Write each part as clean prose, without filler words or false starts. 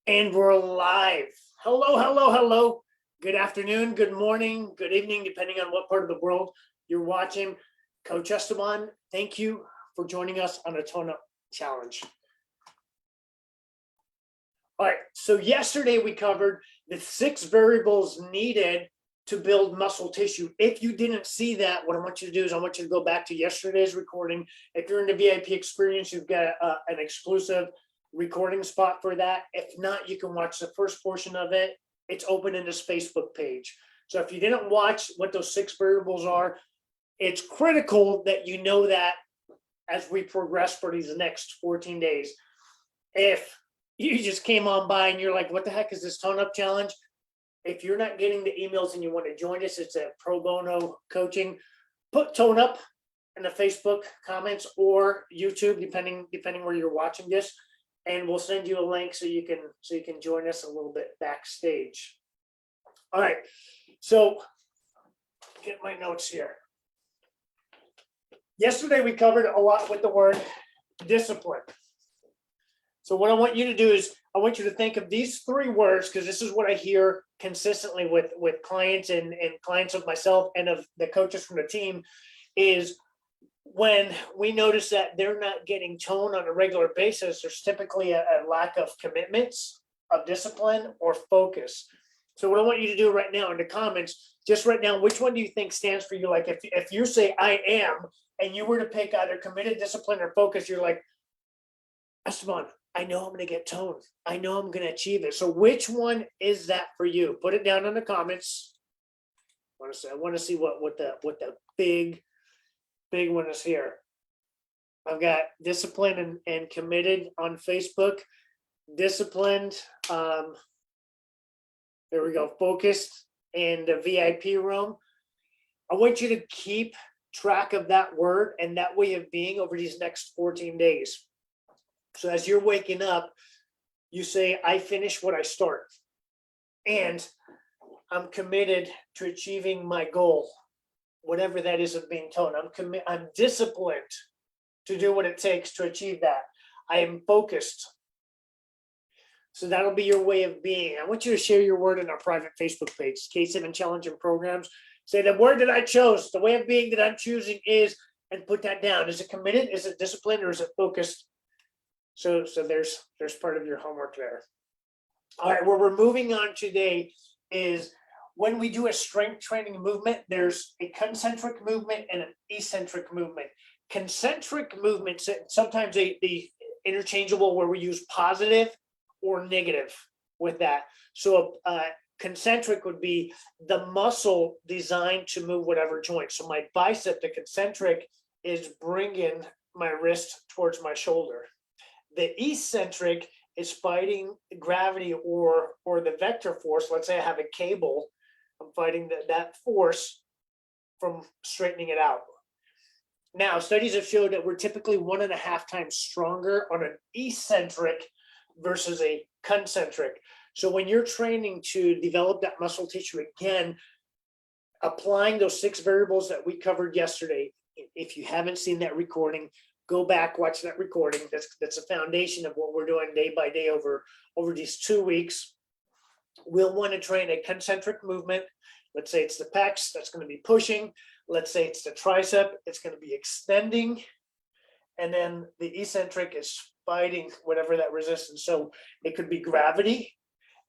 And we're live. Hello, hello, hello. Good afternoon, good morning, good evening, depending on what part of the world you're watching. Coach Esteban, thank you for joining us on a tone-up challenge. All right, so yesterday we covered the 6 variables needed to build muscle tissue. If you didn't see that, what I want you to do is I want you to go back to yesterday's recording. If you're in the VIP experience, you've got an exclusive recording spot for that. If not, you can watch the first portion of it. It's open in this Facebook page. So if you didn't watch what those 6 variables are, it's critical that you know that as we progress for these next 14 days. If you just came on by and you're like, what the heck is this tone up challenge? If you're not getting the emails and you want to join us, it's a pro bono coaching. Put tone up in the Facebook comments or YouTube, depending where you're watching this, and we'll send you a link so you can join us a little bit backstage. All right, so get my notes here. Yesterday we covered a lot with the word discipline. So what I want you to do is I want you to think of these 3 words, because this is what I hear consistently with clients and clients of myself and of the coaches from the team, is when we notice that they're not getting tone on a regular basis, there's typically a lack of commitments, of discipline, or focus. So what I want you to do right now in the comments, just right now, which one do you think stands for you? Like if you say I am, and you were to pick either committed, discipline, or focus, you're like, Esteban, I know I'm going to get tone. I know I'm going to achieve it. So which one is that for you? Put it down in the comments. I want to see what the big one is here. I've got disciplined and committed on Facebook. Disciplined. There we go. Focused in the VIP room. I want you to keep track of that word and that way of being over these next 14 days. So as you're waking up, you say, I finish what I start. And I'm committed to achieving my goal, whatever that is of being toned. I'm disciplined to do what it takes to achieve that. I am focused. So that'll be your way of being. I want you to share your word in our private Facebook page, K7 Challenge and Programs. Say the word that I chose, the way of being that I'm choosing is, and put that down. Is it committed? Is it disciplined? Or is it focused? So there's part of your homework there. All right, where we're moving on today is when we do a strength training movement, there's a concentric movement and an eccentric movement. Concentric movements, sometimes they interchangeable where we use positive or negative with that. So concentric would be the muscle designed to move whatever joint. So my bicep, the concentric, is bringing my wrist towards my shoulder. The eccentric is fighting gravity or the vector force. Let's say I have a cable. I'm fighting that force from straightening it out. Now, studies have showed that we're typically 1.5 times stronger on an eccentric versus a concentric. So when you're training to develop that muscle tissue, again, applying those 6 variables that we covered yesterday, if you haven't seen that recording, go back, watch that recording. That's a foundation of what we're doing day by day over these 2 weeks. We'll want to train a concentric movement. Let's say it's the pecs, that's going to be pushing. Let's say it's the tricep, it's going to be extending. And then the eccentric is fighting whatever that resistance. So it could be gravity,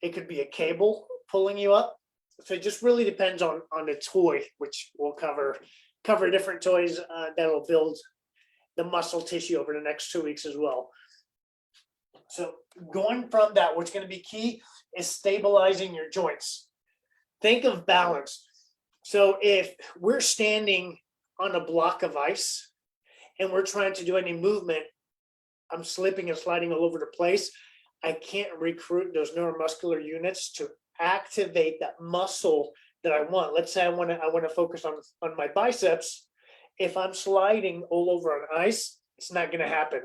it could be a cable pulling you up. So it just really depends on the toy, which we'll cover different toys that'll build the muscle tissue over the next 2 weeks as well. So going from that, what's going to be key is stabilizing your joints. Think of balance. So if we're standing on a block of ice and we're trying to do any movement, I'm slipping and sliding all over the place. I can't recruit those neuromuscular units to activate that muscle that I want. Let's say I want to focus on my biceps. If I'm sliding all over on ice, it's not going to happen.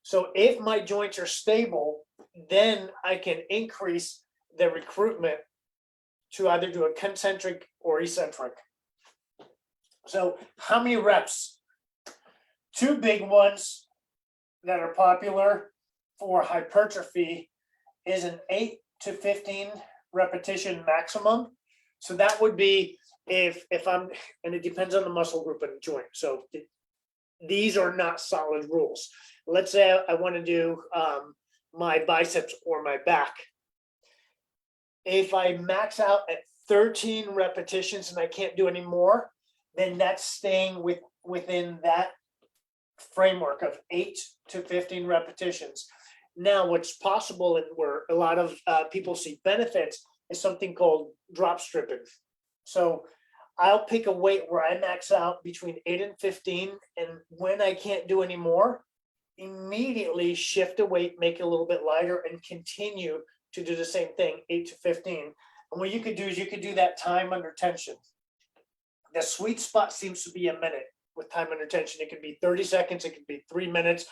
So if my joints are stable, then I can increase the recruitment to either do a concentric or eccentric. So how many reps? 2 big ones that are popular for hypertrophy is an 8 to 15 repetition maximum. So that would be if I'm, and it depends on the muscle group and the joint. So these are not solid rules. Let's say I want to do my biceps or my back. If I max out at 13 repetitions and I can't do any more, then that's staying within that framework of 8 to 15 repetitions. Now, what's possible and where a lot of people see benefits is something called drop stripping. So I'll pick a weight where I max out between 8 and 15, and when I can't do any more, immediately shift a weight, make it a little bit lighter, and continue to do the same thing, 8 to 15. And what you could do is you could do that time under tension. The sweet spot seems to be a minute with time under tension. It could be 30 seconds, it could be 3 minutes.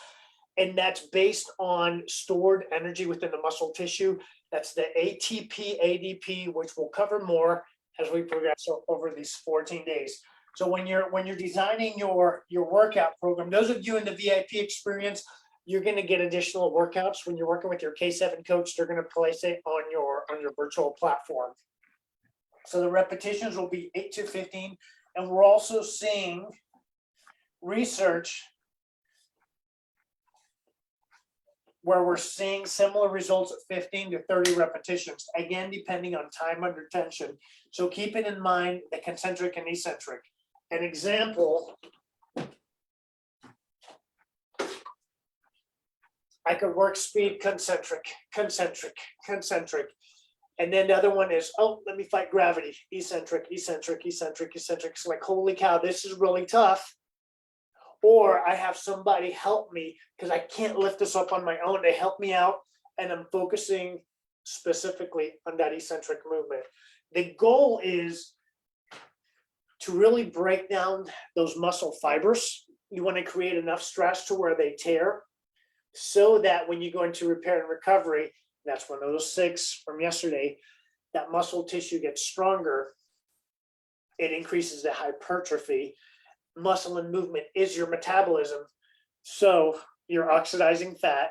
And that's based on stored energy within the muscle tissue. That's the ATP, ADP, which we'll cover more as we progress over these 14 days. So when you're designing your workout program, those of you in the VIP experience, you're going to get additional workouts when you're working with your K7 coach. They're going to place it on your virtual platform. So the repetitions will be 8 to 15, and we're also seeing research where we're seeing similar results at 15 to 30 repetitions, again, depending on time under tension. So keep it in mind, the concentric and eccentric. An example, I could work speed concentric, concentric, concentric. And then the other one is, oh, let me fight gravity, eccentric, eccentric, eccentric, eccentric. It's like, holy cow, this is really tough. Or I have somebody help me because I can't lift this up on my own. They help me out, and I'm focusing specifically on that eccentric movement. The goal is to really break down those muscle fibers. You want to create enough stress to where they tear so that when you go into repair and recovery, that's one of those 6 from yesterday, that muscle tissue gets stronger. It increases the hypertrophy. Muscle and movement is your metabolism. So you're oxidizing fat,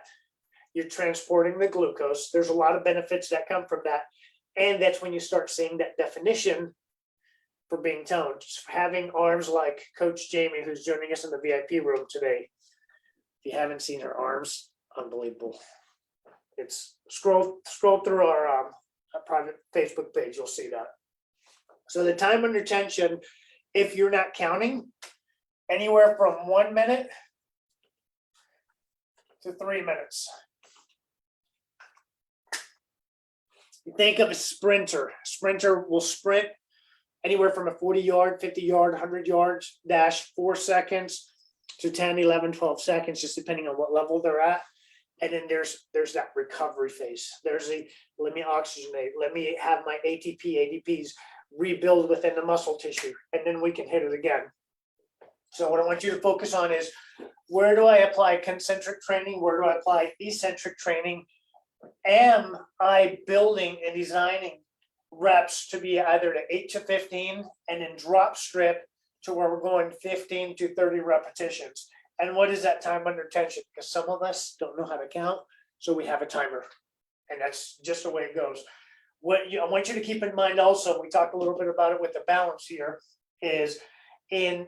you're transporting the glucose. There's a lot of benefits that come from that. And that's when you start seeing that definition for being toned. Just having arms like Coach Jamie, who's joining us in the VIP room today. If you haven't seen her arms, unbelievable. It's scroll through our private Facebook page, you'll see that. So the time under tension, if you're not counting, anywhere from 1 minute to 3 minutes. You think of a sprinter. Sprinter will sprint anywhere from a 40-yard, 50-yard, 100-yard dash, 4 seconds to 10, 11, 12 seconds, just depending on what level they're at. And then there's that recovery phase. There's the, let me oxygenate, let me have my ATP, ADPs rebuild within the muscle tissue, and then we can hit it again. So what I want you to focus on is, where do I apply concentric training? Where do I apply eccentric training? Am I building and designing reps to be either to 8 to 15 and then drop strip to where we're going 15 to 30 repetitions? And what is that time under tension? Because some of us don't know how to count, so we have a timer, and that's just the way it goes. I want you to keep in mind also, we talked a little bit about it with the balance here, is in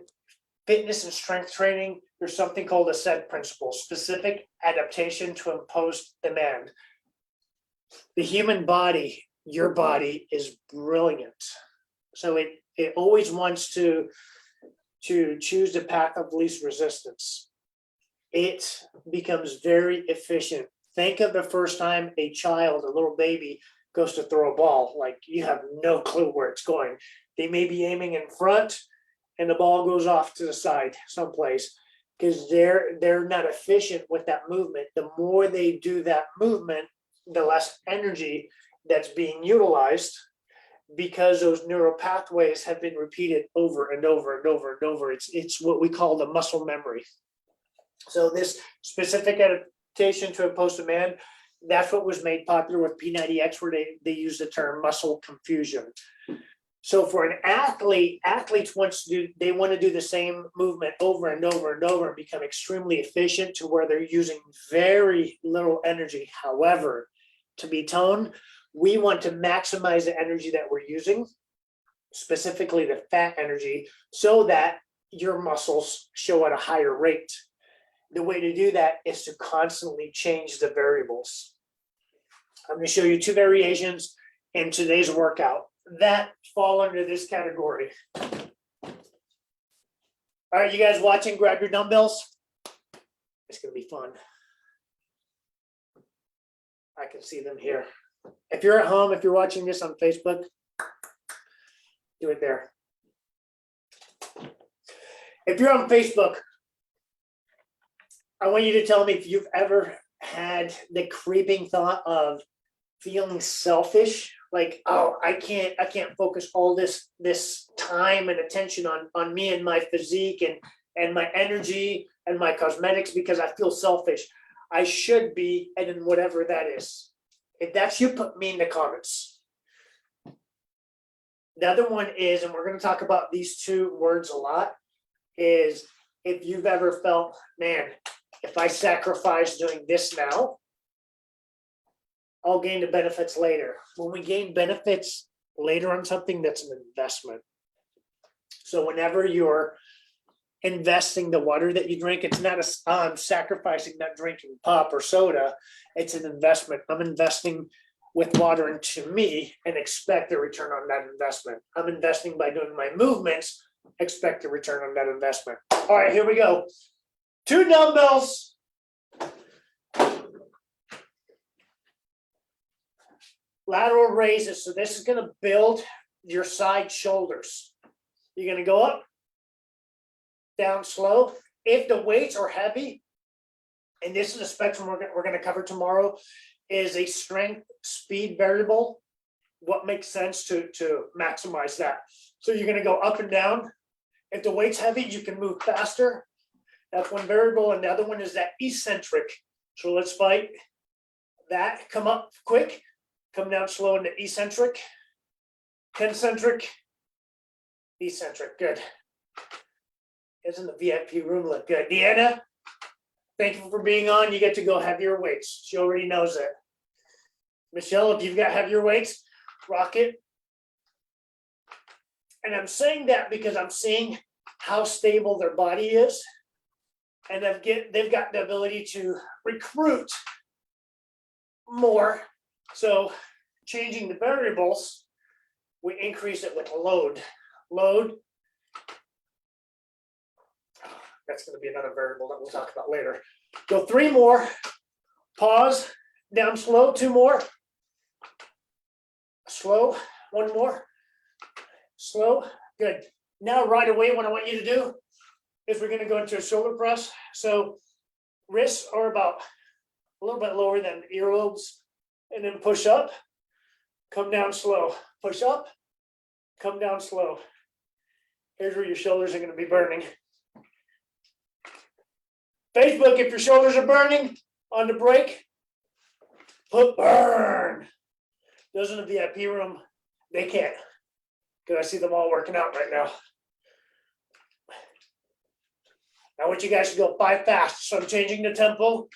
fitness and strength training, there's something called a SAID principle, specific adaptation to imposed demand. The human body, your body, is brilliant. So it always wants to choose the path of least resistance. It becomes very efficient. Think of the first time a child, a little baby, goes to throw a ball. Like, you have no clue where it's going. They may be aiming in front and the ball goes off to the side someplace because they're not efficient with that movement. The more they do that movement, the less energy that's being utilized, because those neural pathways have been repeated over and over and over and over. It's what we call the muscle memory. So this specific adaptation to imposed demand, that's what was made popular with P90X, where they use the term muscle confusion. So for an athlete, athletes want to do the same movement over and over and over and become extremely efficient to where they're using very little energy. However, to be toned, we want to maximize the energy that we're using, specifically the fat energy, so that your muscles show at a higher rate. The way to do that is to constantly change the variables. I'm going to show you 2 variations in today's workout that fall under this category. All right, you guys watching, grab your dumbbells. It's going to be fun. I can see them here. If you're at home, if you're watching this on Facebook, do it there. If you're on Facebook, I want you to tell me if you've ever had the creeping thought of feeling selfish, like, oh, I can't focus all this time and attention on me and my physique and my energy and my cosmetics because I feel selfish. I should be, and then whatever that is. If that's you, put me in the comments. The other one is, and we're going to talk about these 2 words a lot, is if you've ever felt, man, if I sacrifice doing this now, I'll gain the benefits later. When we gain benefits later on something, that's an investment. So whenever you're investing the water that you drink, it's not a sacrificing not drinking pop or soda. It's an investment. I'm investing with water into me and expect a return on that investment. I'm investing by doing my movements, expect a return on that investment. All right, here we go. 2 dumbbells. Lateral raises. So this is going to build your side shoulders. You're going to go up, down slow. If the weights are heavy, and this is a spectrum we're going to cover tomorrow, is a strength speed variable. What makes sense to maximize that? So you're going to go up and down. If the weight's heavy, you can move faster. That's one variable. And the other one is that eccentric. So let's fight that. Come up quick, come down slow into eccentric, concentric, eccentric. Good. Doesn't the VIP room look good? Deanna, thank you for being on. You get to go heavier weights. She already knows it. Michelle, if you've got heavier weights, rock it. And I'm saying that because I'm seeing how stable their body is. And they've got the ability to recruit more. So changing the variables, we increase it with load. Load. That's going to be another variable that we'll talk about later. Go 3 more. Pause. Down slow. 2 more. Slow. 1 more. Slow. Good. Now right away what I want you to do is we're going to go into a shoulder press. So wrists are about a little bit lower than earlobes. And then push up. Come down slow. Push up. Come down slow. Here's where your shoulders are going to be burning. Facebook, if your shoulders are burning on the break, put burn. Those in the VIP room, they can't. Because I see them all working out right now. I want you guys to go 5 fast. So I'm changing the tempo.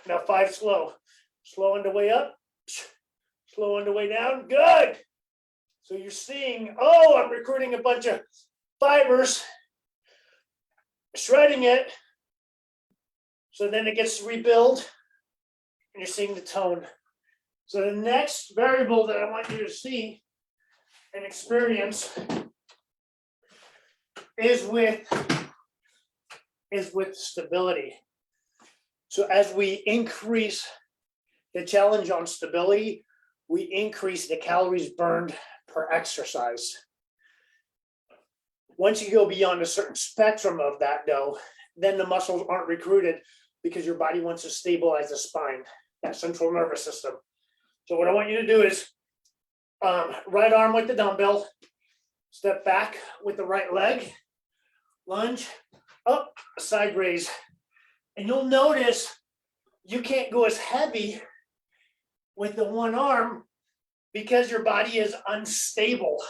Now 5 slow. Slow on the way up. Slow on the way down. Good. So you're seeing, oh, I'm recruiting a bunch of fibers. Shredding it. So then it gets to rebuild. And you're seeing the tone. So the next variable that I want you to see and experience is with stability. So as we increase the challenge on stability, we increase the calories burned per exercise. Once you go beyond a certain spectrum of that though, then the muscles aren't recruited because your body wants to stabilize the spine, that central nervous system. So what I want you to do is right arm with the dumbbell, step back with the right leg, lunge, up, side raise. And you'll notice you can't go as heavy with the one arm because your body is unstable.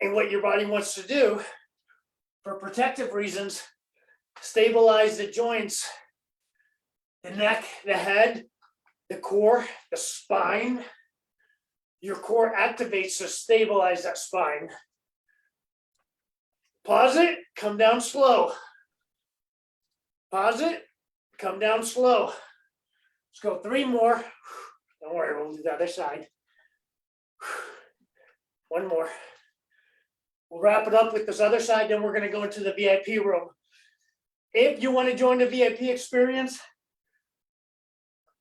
And what your body wants to do, for protective reasons, stabilize the joints the neck, the head, the core, the spine. Your core activates to stabilize that spine. Pause it, come down slow. Pause it, come down slow. Let's go 3 more. Don't worry, we'll do the other side. 1 more. We'll wrap it up with this other side, then we're going to go into the VIP room. If you want to join the VIP experience,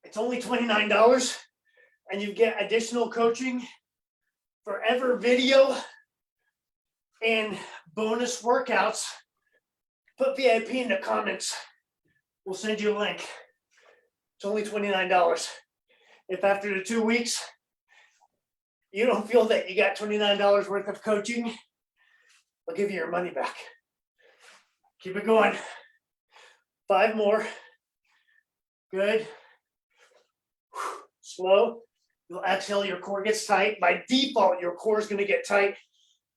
it's only $29, and you get additional coaching, forever video, and bonus workouts. Put VIP in the comments. We'll send you a link. It's only $29. If after the 2 weeks, you don't feel that you got $29 worth of coaching, I'll give you your money back. Keep it going. 5 more. Good. Slow. You'll exhale, your core gets tight. By default, your core is going to get tight.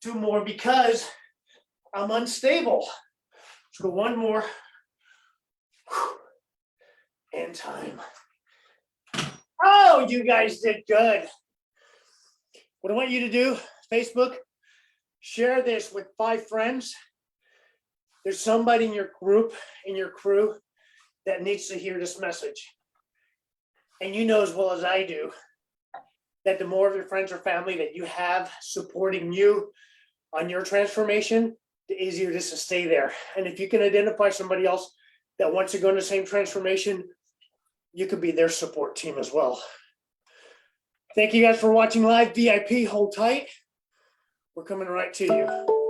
2 more because I'm unstable. Let's go 1 more. And time. Oh, you guys did good. What I want you to do, Facebook, share this with 5 friends. There's somebody in your group, in your crew, that needs to hear this message. And you know as well as I do that the more of your friends or family that you have supporting you on your transformation, the easier it is to stay there. And if you can identify somebody else that wants to go in the same transformation, you could be their support team as well. Thank you guys for watching live. VIP, hold tight. We're coming right to you.